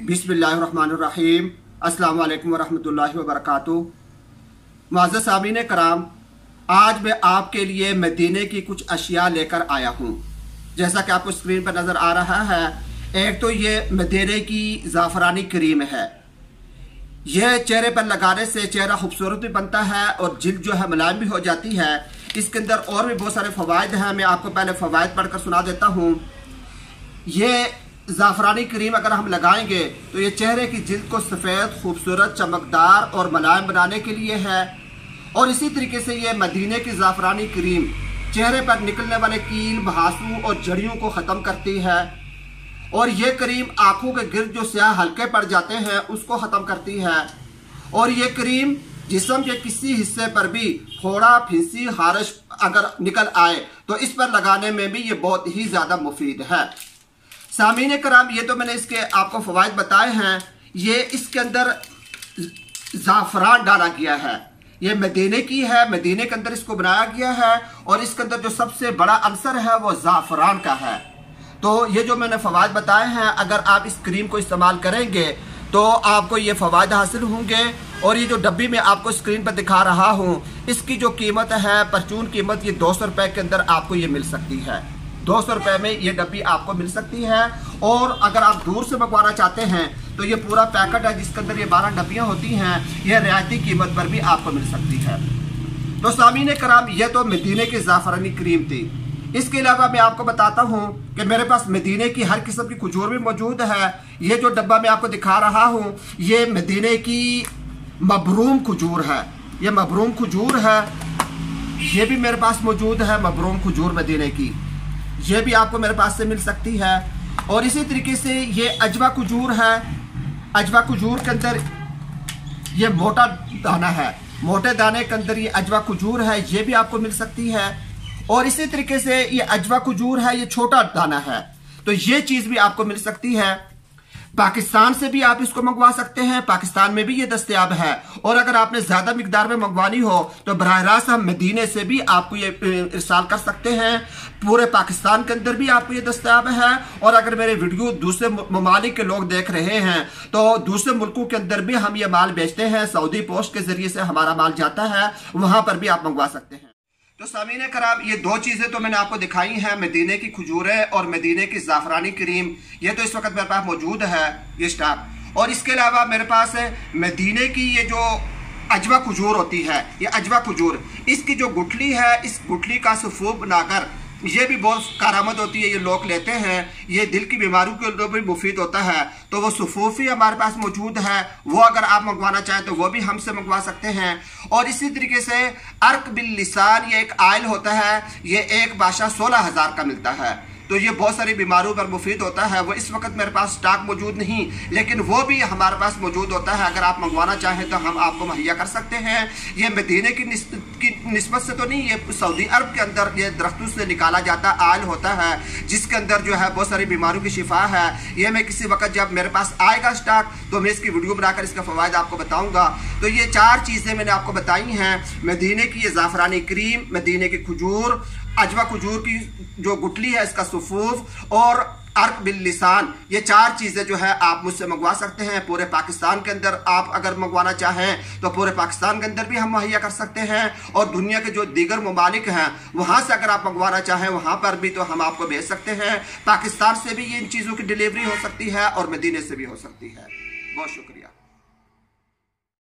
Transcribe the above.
बिस्मिल्लाहिर्रहमानिर्रहीम। अस्सलाम वालेकुम वरहमतुल्लाहि वबरकातुहू। मुअज़्ज़ज़ सामीन कराम, आज मैं आपके लिए मदीने की कुछ अशिया लेकर आया हूँ। जैसा कि आपको स्क्रीन पर नज़र आ रहा है, एक तो ये मदीने की ज़ाफ़रानी क्रीम है। यह चेहरे पर लगाने से चेहरा खूबसूरत भी बनता है और जिल्द जो है मुलायम भी हो जाती है। इसके अंदर और भी बहुत सारे फ़वाइद हैं। मैं आपको पहले फ़वाइद पढ़कर सुना देता हूँ। ये ज़ाफ़रानी क्रीम अगर हम लगाएंगे तो ये चेहरे की जिल्द को सफ़ेद, खूबसूरत, चमकदार और मुलायम बनाने के लिए है। और इसी तरीके से ये मदीने की ज़ाफ़रानी क्रीम चेहरे पर निकलने वाले कील, बहासू और जड़ियों को ख़त्म करती है। और ये क्रीम आँखों के गिर्द जो स्याह हल्के पड़ जाते हैं उसको ख़त्म करती है। और ये क्रीम जिस्म के किसी हिस्से पर भी फोड़ा, फिंसी, खारिश अगर निकल आए तो इस पर लगाने में भी ये बहुत ही ज़्यादा मुफीद है। सामीन कराम, ये तो मैंने इसके आपको फ़वाइद बताए हैं। ये इसके अंदर ज़ाफ़रान डाला गया है। ये मदीने की है, मदीने के अंदर इसको बनाया गया है और इसके अंदर जो सबसे बड़ा अंसर है वो ज़ाफ़रान का है। तो ये जो मैंने फ़वाइद बताए हैं, अगर आप इस क्रीम को इस्तेमाल करेंगे तो आपको ये फ़वाइद हासिल होंगे। और ये जो डब्बी में आपको स्क्रीन पर दिखा रहा हूँ, इसकी जो कीमत है, परचून कीमत, ये 200 रुपये के अंदर आपको ये मिल सकती है। 200 रुपये में ये डब्बी आपको मिल सकती है। और अगर आप दूर से मंगवाना चाहते हैं तो ये पूरा पैकेट है जिसके अंदर ये 12 डब्बियाँ होती हैं, ये रियायती कीमत पर भी आपको मिल सकती है। तो सामीन कराम, ये तो मदीने की ज़ाफ़रानी क्रीम थी। इसके अलावा मैं आपको बताता हूँ कि मेरे पास मदीने की हर किस्म की खजूर भी मौजूद है। ये जो डब्बा मैं आपको दिखा रहा हूँ, ये मदीने की मबरूम खजूर है। ये मबरूम खजूर है, ये भी मेरे पास मौजूद है। मबरूम खजूर मदीने की, ये भी आपको मेरे पास से मिल सकती है। और इसी तरीके से ये अजवा खजूर है। अजवा खजूर के अंदर ये मोटा दाना है, मोटे दाने के अंदर ये अजवा खजूर है, ये भी आपको मिल सकती है। और इसी तरीके से ये अजवा खजूर है, ये छोटा दाना है, तो ये चीज़ भी आपको मिल सकती है। पाकिस्तान से भी आप इसको मंगवा सकते हैं, पाकिस्तान में भी ये दस्तयाब है। और अगर आपने ज्यादा मिकदार में मंगवानी हो तो बराह रास्त हम मदीने से भी आपको ये इरसाल कर सकते हैं। पूरे पाकिस्तान के अंदर भी आपको ये दस्तयाब है। और अगर मेरे वीडियो दूसरे ममालिक के लोग देख रहे हैं तो दूसरे मुल्कों के अंदर भी हम ये माल बेचते हैं। सऊदी पोस्ट के जरिए से हमारा माल जाता है, वहां पर भी आप मंगवा सकते हैं। तो सामीन कराम, ये दो चीज़ें तो मैंने आपको दिखाई हैं, मदीने की खजूरें और मदीने की ज़ाफ़रानी क्रीम। ये तो इस वक्त मेरे पास मौजूद है ये स्टॉक। और इसके अलावा मेरे पास मदीने की ये जो अजवा खजूर होती है, ये अजवा खजूर, इसकी जो गुठली है, इस गुठली का सफ़ूफ बनाकर ये भी बहुत कारामद होती है। ये लोग लेते हैं, ये दिल की बीमारियों के लिए भी मुफीद होता है। तो वो सफ़ूफ ही हमारे पास मौजूद है, वो अगर आप मंगवाना चाहें तो वो भी हमसे मंगवा सकते हैं। और इसी तरीके से अर्क बिल लिसान, ये एक आयल होता है, ये एक बादशाह 16,000 का मिलता है। तो ये बहुत सारी बीमारियों पर मुफीद होता है। वो इस वक्त मेरे पास स्टॉक मौजूद नहीं, लेकिन वो भी हमारे पास मौजूद होता है। अगर आप मंगवाना चाहें तो हम आपको मुहैया कर सकते हैं। ये मदीने की निस्बत से तो नहीं, ये सऊदी अरब के अंदर ये दरख्तों से निकाला जाता आयल होता है, जिसके अंदर जो है बहुत सारी बीमारियों की शिफा है। ये मैं किसी वक्त जब मेरे पास आएगा स्टॉक तो मैं इसकी वीडियो बनाकर इसका फ़वाइद आपको बताऊँगा। तो ये 4 चीज़ें मैंने आपको बताई हैं, मदीने की ये ज़ाफ़रानी क्रीम, मदीने की खजूर, अजवा खजूर की जो गुठली है इसका सफ़ूफ, और अर्क बिल लिसान। ये 4 चीज़ें जो है आप मुझसे मंगवा सकते हैं। पूरे पाकिस्तान के अंदर आप अगर मंगवाना चाहें तो पूरे पाकिस्तान के अंदर भी हम मुहैया कर सकते हैं। और दुनिया के जो दीगर ममालिक हैं वहाँ से अगर आप मंगवाना चाहें वहाँ पर भी तो हम आपको भेज सकते हैं। पाकिस्तान से भी ये इन चीज़ों की डिलीवरी हो सकती है और मदीने से भी हो सकती है। बहुत शुक्रिया।